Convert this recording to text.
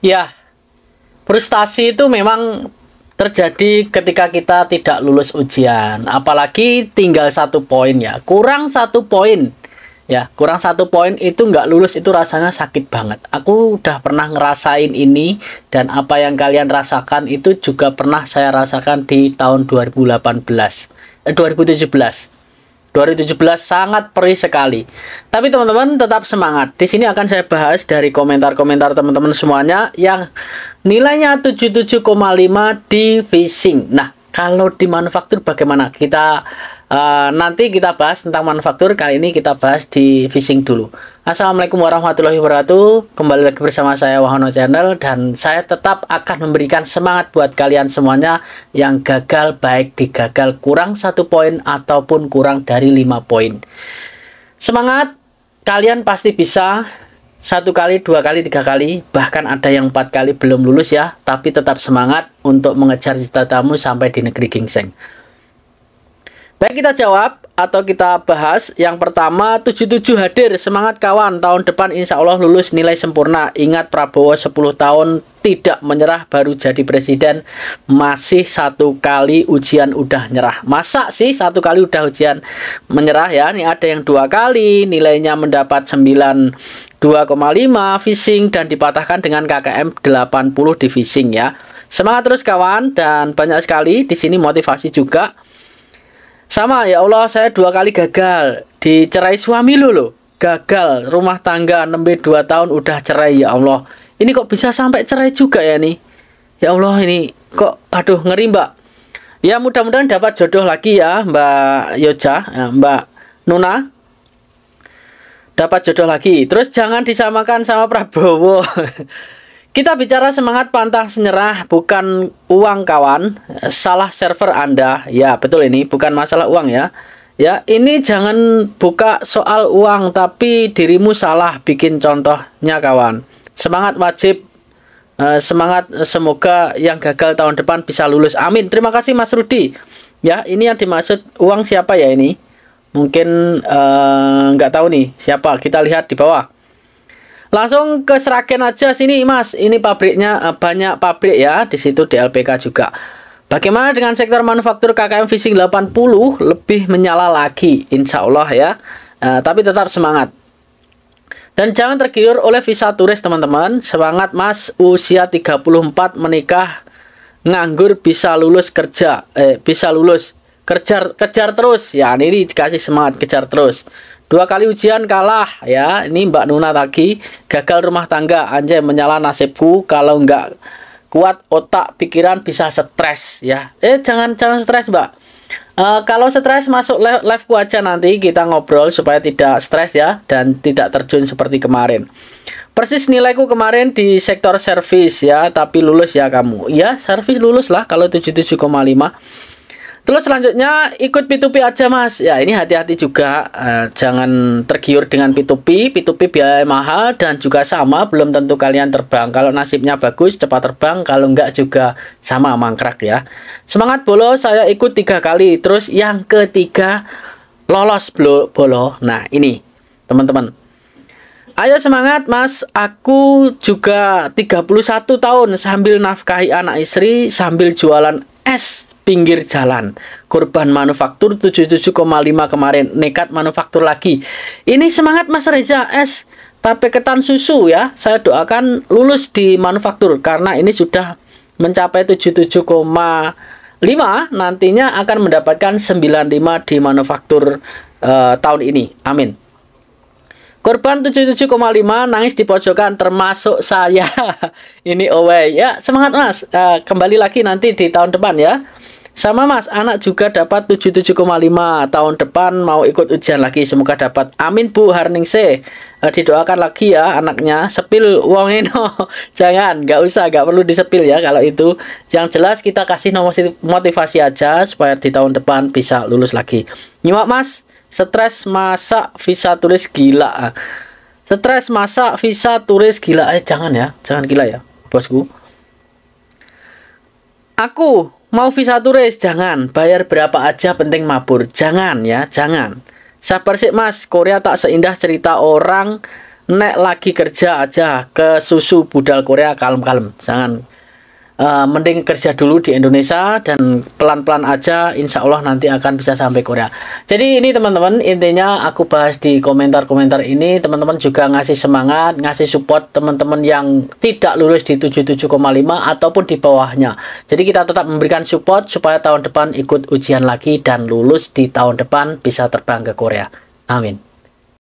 Ya, frustasi itu memang terjadi ketika kita tidak lulus ujian, apalagi tinggal 1 poin ya, kurang 1 poin ya, kurang 1 poin itu nggak lulus itu rasanya sakit banget. Aku udah pernah ngerasain ini, dan apa yang kalian rasakan itu juga pernah saya rasakan di tahun 2018, 2017. 2017 sangat perih sekali. Tapi teman-teman tetap semangat. Di sini akan saya bahas dari komentar-komentar teman-teman semuanya yang nilainya 77,5 di phishing. Nah, kalau di manufaktur bagaimana? Nanti kita bahas tentang manufaktur. Kali ini kita bahas di phishing dulu. Assalamualaikum warahmatullahi wabarakatuh. Kembali lagi bersama saya Wahono Channel, dan saya tetap akan memberikan semangat buat kalian semuanya yang gagal, baik di gagal kurang 1 poin ataupun kurang dari 5 poin. Semangat, kalian pasti bisa. 1 kali, 2 kali, 3 kali, bahkan ada yang 4 kali belum lulus ya. Tapi tetap semangat untuk mengejar cita-citamu sampai di negeri gingseng. Baik, kita jawab atau kita bahas. Yang pertama, 77 hadir. Semangat kawan, tahun depan insya Allah lulus nilai sempurna. Ingat Prabowo 10 tahun tidak menyerah, baru jadi presiden. Masih 1 kali ujian udah nyerah. Masa sih 1 kali udah ujian menyerah ya? Ini ada yang 2 kali, nilainya mendapat 92,5 phishing dan dipatahkan dengan KKM 80 di phishing ya. Semangat terus kawan, dan banyak sekali di sini motivasi juga. Sama, ya Allah, saya 2 kali gagal dicerai suami loh. Gagal rumah tangga, nembe 2 tahun udah cerai, ya Allah. Ini kok bisa sampai cerai juga ya nih? Ya Allah, ini kok aduh ngeri, Mbak. Ya, mudah-mudahan dapat jodoh lagi ya, Mbak Yoja, ya, Mbak Nuna. Dapat jodoh lagi. Terus jangan disamakan sama Prabowo. Kita bicara semangat, pantang menyerah, bukan uang kawan. Salah server Anda. Ya, betul, ini bukan masalah uang ya. Ya, ini jangan buka soal uang, tapi dirimu salah bikin contohnya kawan. Semangat wajib. Semangat, semoga yang gagal tahun depan bisa lulus. Amin. Terima kasih Mas Rudi. Ya, ini yang dimaksud uang siapa ya ini? Mungkin nggak tahu nih siapa. Kita lihat di bawah. Langsung ke Sragen aja sini Mas. Ini pabriknya banyak pabrik ya di situ, di LPK juga. Bagaimana dengan sektor manufaktur KKM phishing 80 lebih menyala lagi insya Allah ya. Tapi tetap semangat. Dan jangan tergiur oleh visa turis teman-teman. Semangat Mas, usia 34 menikah, nganggur bisa lulus kerja. Bisa lulus. Kejar terus. Ya, ini dikasih semangat, kejar terus. 2 kali ujian kalah ya. Ini Mbak Nuna lagi, gagal rumah tangga, anjay menyala nasibku. Kalau nggak kuat otak pikiran bisa stres ya. Jangan stres Mbak. Kalau stres masuk live-ku aja, nanti kita ngobrol supaya tidak stres ya, dan tidak terjun seperti kemarin. Persis nilaiku kemarin di sektor servis ya, tapi lulus ya kamu. Ya, servis lulus lah kalau 77,5. Terus selanjutnya ikut P2P aja Mas. Ya, ini hati-hati juga, jangan tergiur dengan P2P. P2P biaya mahal dan juga sama, belum tentu kalian terbang. Kalau nasibnya bagus cepat terbang, kalau enggak juga sama mangkrak ya. Semangat bolo, saya ikut 3 kali. Terus yang ketiga lolos bolo. Nah, ini teman-teman. Ayo semangat Mas, aku juga 31 tahun sambil nafkahi anak istri, sambil jualan es pinggir jalan. Korban manufaktur 77,5 kemarin, nekat manufaktur lagi. Ini semangat Mas Reza, es tape ketan susu ya. Saya doakan lulus di manufaktur karena ini sudah mencapai 77,5, nantinya akan mendapatkan 95 di manufaktur tahun ini. Amin. Korban 77,5 nangis di pojokan termasuk saya. Ini away ya. Semangat Mas, kembali lagi nanti di tahun depan ya. Sama Mas, anak juga dapat 77,5. Tahun depan mau ikut ujian lagi, semoga dapat. Amin Bu Harningse. Didoakan lagi ya anaknya. Sepil wongeno. Jangan, nggak usah, nggak perlu disepil ya kalau itu. Yang jelas kita kasih motivasi aja supaya di tahun depan bisa lulus lagi. Nyimak Mas, stres masak visa turis gila. Stres masak visa turis gila. Jangan ya, jangan gila ya bosku. Aku mau visa turis, jangan. Bayar berapa aja penting mabur. Jangan ya, jangan. Sabar sih Mas, Korea tak seindah cerita orang nek lagi kerja aja ke susu budal Korea kalem-kalem, jangan mending kerja dulu di Indonesia dan pelan-pelan aja, insya Allah nanti akan bisa sampai Korea. Jadi ini teman-teman, intinya aku bahas di komentar-komentar ini, teman-teman juga ngasih semangat, ngasih support teman-teman yang tidak lulus di 77,5 ataupun di bawahnya. Jadi kita tetap memberikan support supaya tahun depan ikut ujian lagi dan lulus di tahun depan bisa terbang ke Korea. Amin.